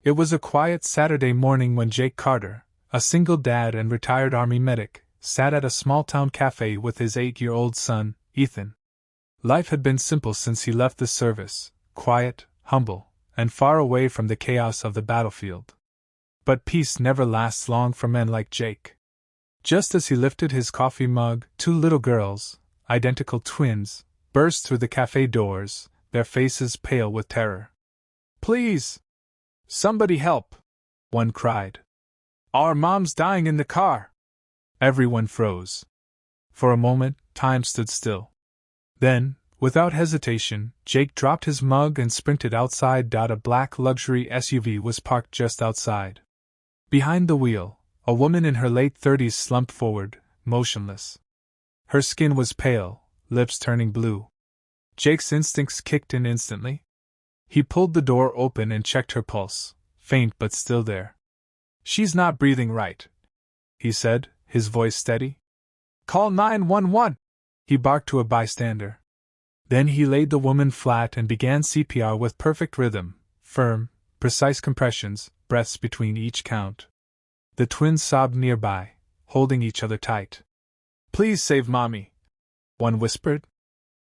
It was a quiet Saturday morning when Jake Carter, a single dad and retired Army medic, sat at a small-town cafe with his 8-year-old son, Ethan. Life had been simple since he left the service, quiet, humble, and far away from the chaos of the battlefield. But peace never lasts long for men like Jake. Just as he lifted his coffee mug, 2 little girls, identical twins, burst through the cafe doors, their faces pale with terror. "Please! Somebody help!" one cried. "Our mom's dying in the car!" Everyone froze. For a moment, time stood still. Then, without hesitation, Jake dropped his mug and sprinted outside. A black luxury SUV was parked just outside. Behind the wheel, a woman in her late 30s slumped forward, motionless. Her skin was pale, lips turning blue. Jake's instincts kicked in instantly. He pulled the door open and checked her pulse, faint but still there. "She's not breathing right," he said, his voice steady. "Call 911! He barked to a bystander. Then he laid the woman flat and began CPR with perfect rhythm, firm, precise compressions, breaths between each count. The twins sobbed nearby, holding each other tight. "Please save Mommy," one whispered.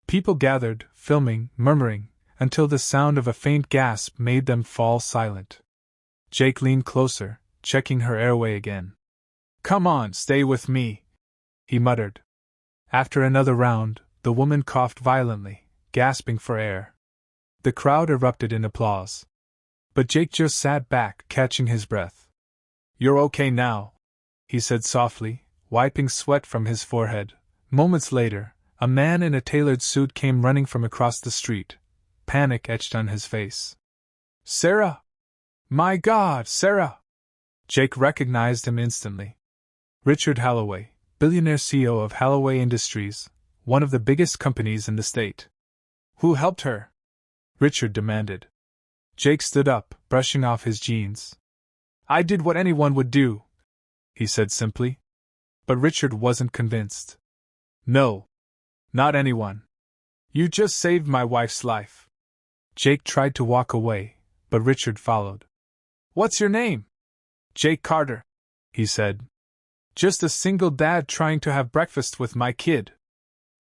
People gathered, filming, murmuring, until the sound of a faint gasp made them fall silent. Jake leaned closer, checking her airway again. "Come on, stay with me," he muttered. After another round, the woman coughed violently, gasping for air. The crowd erupted in applause. But Jake just sat back, catching his breath. "You're okay now," he said softly, wiping sweat from his forehead. Moments later, a man in a tailored suit came running from across the street, panic etched on his face. "Sarah! My God, Sarah!" Jake recognized him instantly. Richard Halloway, billionaire CEO of Halloway Industries, one of the biggest companies in the state. "Who helped her?" Richard demanded. Jake stood up, brushing off his jeans. "I did what anyone would do," he said simply. But Richard wasn't convinced. "No. Not anyone. You just saved my wife's life." Jake tried to walk away, but Richard followed. "What's your name?" "Jake Carter," he said. "Just a single dad trying to have breakfast with my kid."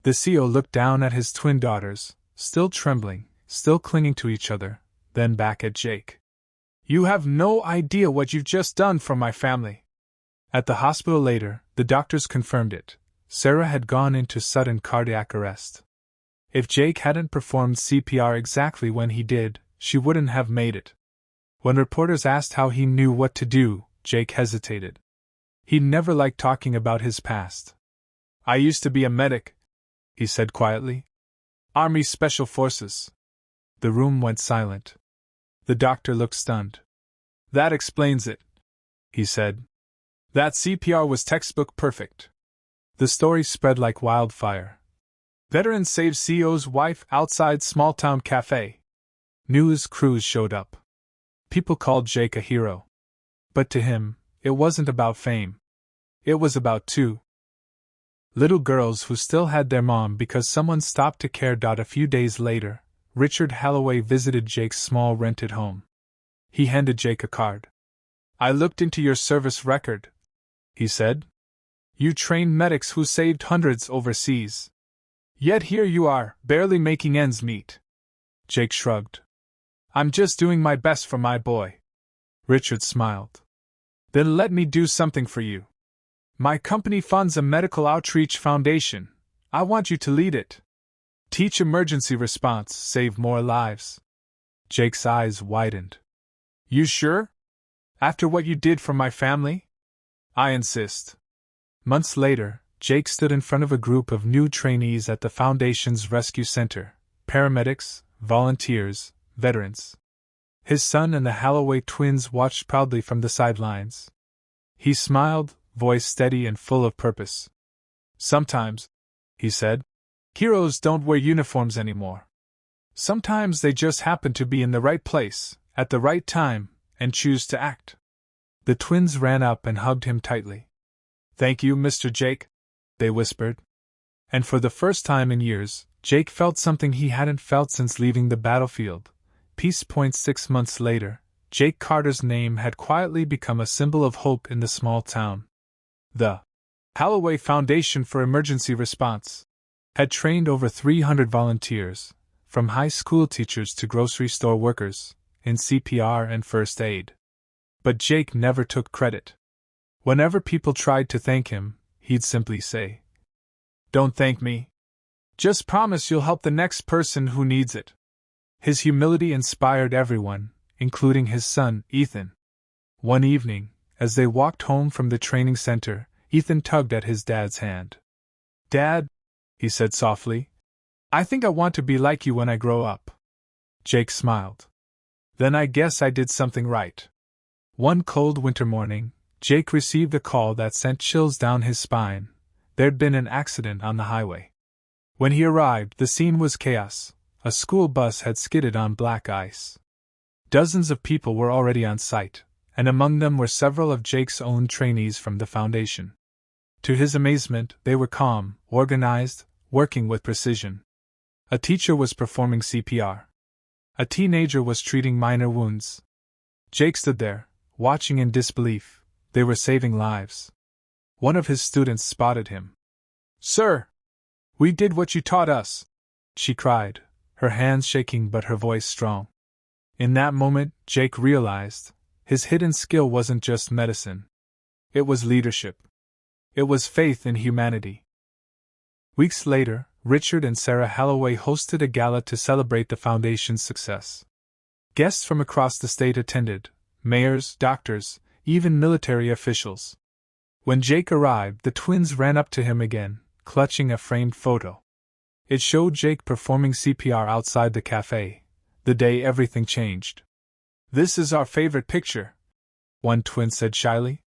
The CEO looked down at his twin daughters, still trembling, still clinging to each other, then back at Jake. "You have no idea what you've just done for my family." At the hospital later, the doctors confirmed it. Sarah had gone into sudden cardiac arrest. If Jake hadn't performed CPR exactly when he did, she wouldn't have made it. When reporters asked how he knew what to do, Jake hesitated. He never liked talking about his past. "I used to be a medic," he said quietly. "Army Special Forces." The room went silent. The doctor looked stunned. "That explains it," he said. "That CPR was textbook perfect." The story spread like wildfire. Veteran saves CEO's wife outside small-town cafe. News crews showed up. People called Jake a hero. But to him, it wasn't about fame. It was about 2 little girls who still had their mom because someone stopped to care. A few days later, Richard Halloway visited Jake's small rented home. He handed Jake a card. "I looked into your service record," he said. "You trained medics who saved hundreds overseas. Yet here you are, barely making ends meet." Jake shrugged. "I'm just doing my best for my boy." Richard smiled. "Then let me do something for you. My company funds a medical outreach foundation. I want you to lead it. Teach emergency response, save more lives." Jake's eyes widened. "You sure? After what you did for my family?" "I insist." Months later, Jake stood in front of a group of new trainees at the Foundation's rescue center, paramedics, volunteers, veterans. His son and the Halloway twins watched proudly from the sidelines. He smiled, voice steady and full of purpose. "Sometimes," he said, "heroes don't wear uniforms anymore. Sometimes they just happen to be in the right place, at the right time, and choose to act." The twins ran up and hugged him tightly. "Thank you, Mr. Jake," they whispered. And for the first time in years, Jake felt something he hadn't felt since leaving the battlefield. Peace. 6 months later, Jake Carter's name had quietly become a symbol of hope in the small town. The Holloway Foundation for Emergency Response had trained over 300 volunteers, from high school teachers to grocery store workers, in CPR and first aid. But Jake never took credit. Whenever people tried to thank him, he'd simply say, "Don't thank me. Just promise you'll help the next person who needs it." His humility inspired everyone, including his son, Ethan. One evening, as they walked home from the training center, Ethan tugged at his dad's hand. "Dad," he said softly, "I think I want to be like you when I grow up." Jake smiled. "Then I guess I did something right." One cold winter morning, Jake received a call that sent chills down his spine. There'd been an accident on the highway. When he arrived, the scene was chaos. A school bus had skidded on black ice. Dozens of people were already on site, and among them were several of Jake's own trainees from the foundation. To his amazement, they were calm, organized, working with precision. A teacher was performing CPR. A teenager was treating minor wounds. Jake stood there, watching in disbelief. They were saving lives. One of his students spotted him. "Sir! We did what you taught us!" she cried, her hands shaking but her voice strong. In that moment, Jake realized his hidden skill wasn't just medicine. It was leadership. It was faith in humanity. Weeks later, Richard and Sarah Holloway hosted a gala to celebrate the foundation's success. Guests from across the state attended: mayors, doctors, even military officials. When Jake arrived, the twins ran up to him again, clutching a framed photo. It showed Jake performing CPR outside the cafe, the day everything changed. "This is our favorite picture," one twin said shyly.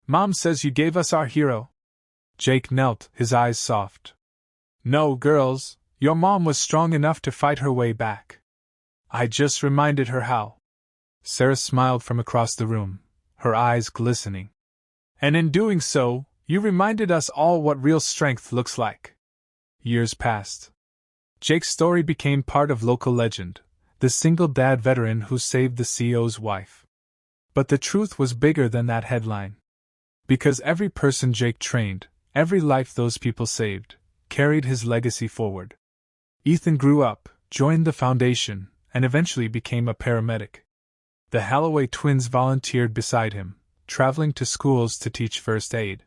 "Mom says you gave us our hero." Jake knelt, his eyes soft. "No, girls, your mom was strong enough to fight her way back. I just reminded her how." Sarah smiled from across the room, her eyes glistening. "And in doing so, you reminded us all what real strength looks like." Years passed. Jake's story became part of local legend, the single dad veteran who saved the CEO's wife. But the truth was bigger than that headline. Because every person Jake trained, every life those people saved, carried his legacy forward. Ethan grew up, joined the foundation, and eventually became a paramedic. The Holloway twins volunteered beside him, traveling to schools to teach first aid.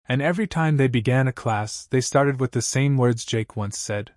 And every time they began a class, they started with the same words Jake once said: